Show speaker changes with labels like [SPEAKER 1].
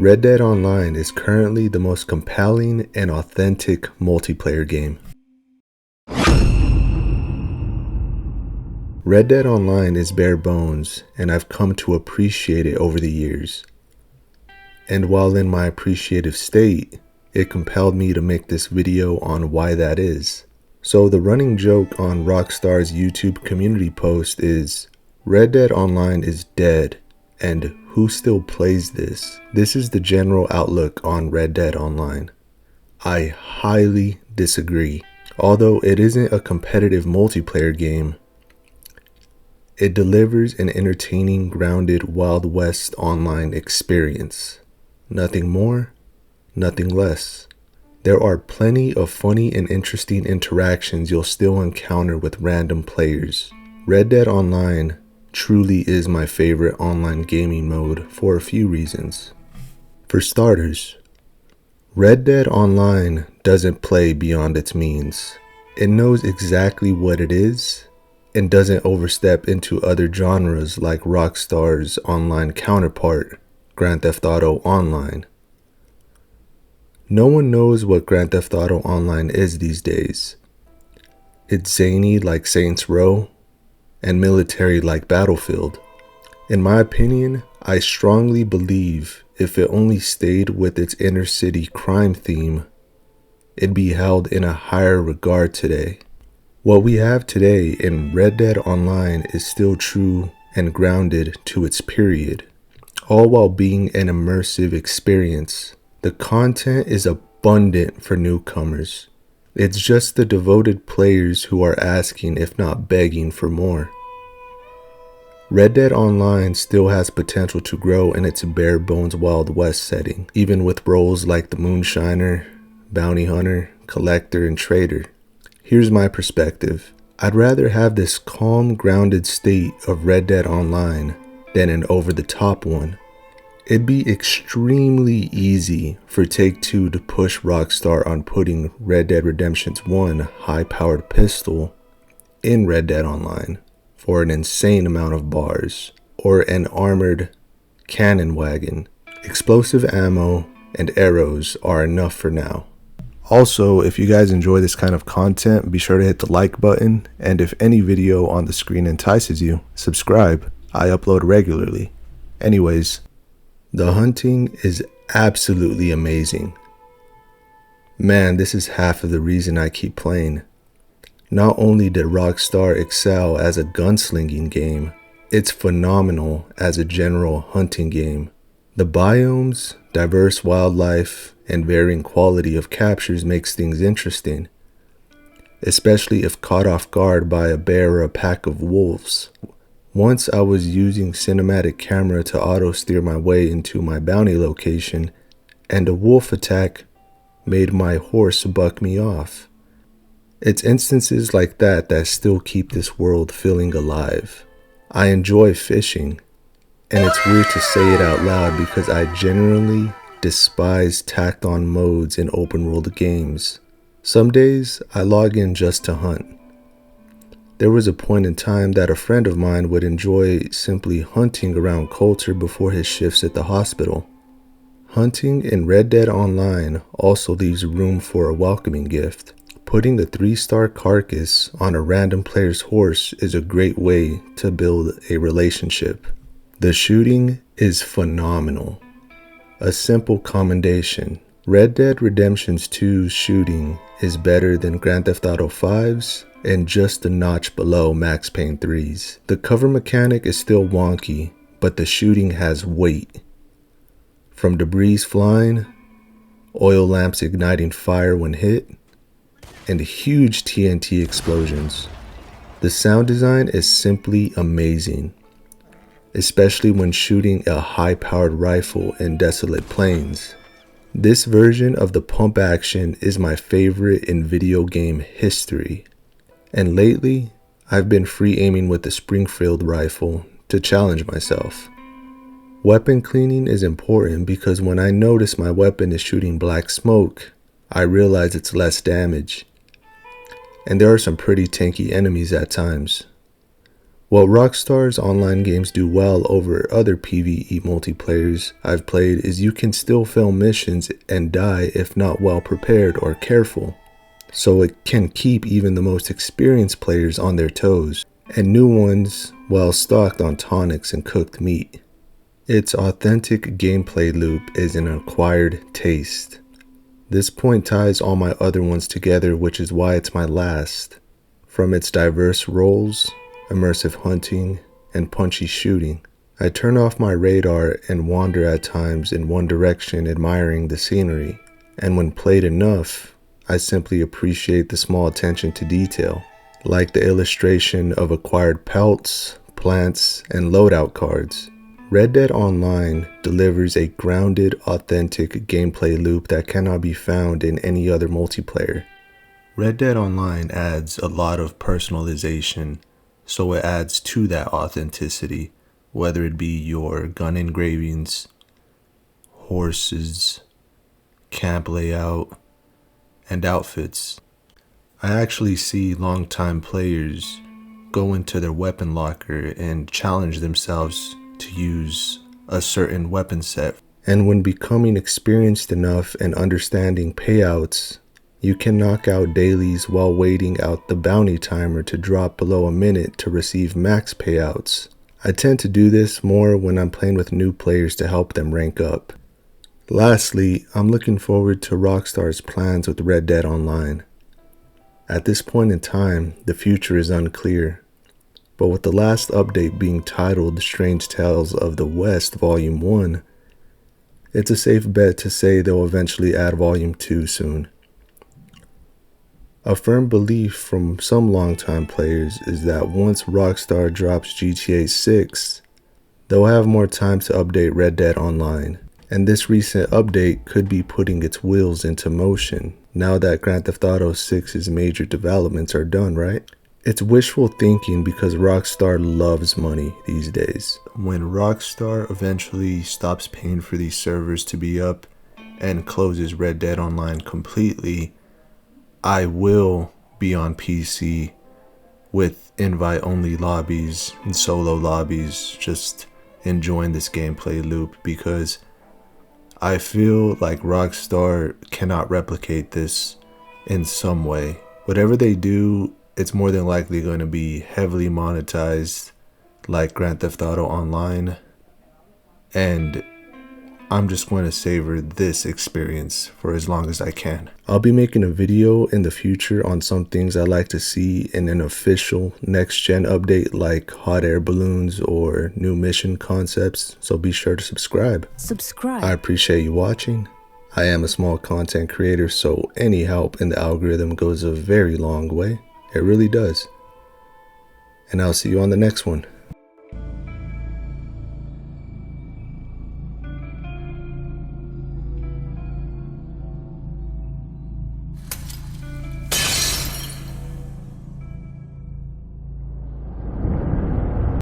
[SPEAKER 1] Red Dead Online is currently the most compelling and authentic multiplayer game. Red Dead Online is bare bones, and I've come to appreciate it over the years. And while in my appreciative state, it compelled me to make this video on why that is. So the running joke on Rockstar's YouTube community post is, Red Dead Online is dead, and who still plays this? This is the general outlook on Red Dead Online. I highly disagree. Although it isn't a competitive multiplayer game, it delivers an entertaining, grounded Wild West online experience. Nothing more, nothing less. There are plenty of funny and interesting interactions you'll still encounter with random players. Red Dead Online truly is my favorite online gaming mode for a few reasons. For starters, Red Dead Online doesn't play beyond its means. It knows exactly what it is and doesn't overstep into other genres like Rockstar's online counterpart, Grand Theft Auto Online. No one knows what Grand Theft Auto Online is these days. It's zany like Saints Row and military like Battlefield. In my opinion, I strongly believe if it only stayed with its inner city crime theme, it'd be held in a higher regard today. What we have today in Red Dead Online is still true and grounded to its period, all while being an immersive experience. The content is abundant for newcomers. It's just the devoted players who are asking, if not begging, for more. Red Dead Online still has potential to grow in its bare bones Wild West setting, even with roles like the Moonshiner, Bounty Hunter, Collector, and Trader. Here's my perspective. I'd rather have this calm, grounded state of Red Dead Online than an over-the-top one. It'd be extremely easy for Take-Two to push Rockstar on putting Red Dead Redemption's one high-powered pistol in Red Dead Online for an insane amount of bars, or an armored cannon wagon. Explosive ammo and arrows are enough for now. Also, if you guys enjoy this kind of content, be sure to hit the like button, and if any video on the screen entices you, subscribe. I upload regularly. Anyways, the hunting is absolutely amazing. Man, this is half of the reason I keep playing. Not only did Rockstar excel as a gunslinging game, it's phenomenal as a general hunting game. The biomes, diverse wildlife, and varying quality of captures makes things interesting, especially if caught off guard by a bear or a pack of wolves. Once I was using cinematic camera to auto steer my way into my bounty location, and a wolf attack made my horse buck me off. It's instances like that that still keep this world feeling alive. I enjoy fishing, and it's weird to say it out loud because I generally despise tacked on modes in open world games. Some days I log in just to hunt. There was a point in time that a friend of mine would enjoy simply hunting around Coulter before his shifts at the hospital. Hunting in Red Dead Online also leaves room for a welcoming gift. Putting the 3-star carcass on a random player's horse is a great way to build a relationship. The shooting is phenomenal. A simple commendation. Red Dead Redemption 2's shooting is better than Grand Theft Auto 5's and just a notch below Max Payne 3's. The cover mechanic is still wonky, but the shooting has weight. From debris flying, oil lamps igniting fire when hit, and huge TNT explosions. The sound design is simply amazing, especially when shooting a high-powered rifle in desolate plains. This version of the pump action is my favorite in video game history, and lately I've been free aiming with the Springfield rifle to challenge myself. Weapon cleaning is important because when I notice my weapon is shooting black smoke, I realize it's less damage, and there are some pretty tanky enemies at times. What Rockstar's online games do well over other PvE multiplayers I've played is you can still fail missions and die if not well prepared or careful, so it can keep even the most experienced players on their toes, and new ones well stocked on tonics and cooked meat. Its authentic gameplay loop is an acquired taste. This point ties all my other ones together, which is why it's my last. From its diverse roles, immersive hunting, and punchy shooting, I turn off my radar and wander at times in one direction admiring the scenery, and when played enough, I simply appreciate the small attention to detail, like the illustration of acquired pelts, plants, and loadout cards. Red Dead Online delivers a grounded, authentic gameplay loop that cannot be found in any other multiplayer. Red Dead Online adds a lot of personalization, so it adds to that authenticity, whether it be your gun engravings, horses, camp layout, and outfits. I actually see longtime players go into their weapon locker and challenge themselves to use a certain weapon set. And when becoming experienced enough and understanding payouts, you can knock out dailies while waiting out the bounty timer to drop below a minute to receive max payouts. I tend to do this more when I'm playing with new players to help them rank up. Lastly, I'm looking forward to Rockstar's plans with Red Dead Online. At this point in time, the future is unclear, but with the last update being titled Strange Tales of the West Volume 1, it's a safe bet to say they'll eventually add Volume 2 soon. A firm belief from some longtime players is that once Rockstar drops GTA 6, they'll have more time to update Red Dead Online, and this recent update could be putting its wheels into motion now that Grand Theft Auto 6's major developments are done, right? It's wishful thinking because Rockstar loves money these days. When Rockstar eventually stops paying for these servers to be up and closes Red Dead Online completely, I will be on PC with invite-only lobbies and solo lobbies, just enjoying this gameplay loop, because I feel like Rockstar cannot replicate this in some way. Whatever they do, it's more than likely going to be heavily monetized like Grand Theft Auto Online, and I'm just going to savor this experience for as long as I can. I'll be making a video in the future on some things I like to see in an official next-gen update, like hot air balloons or new mission concepts, so be sure to subscribe. I appreciate you watching. I am a small content creator, so any help in the algorithm goes a very long way. It really does. And I'll see you on the next one.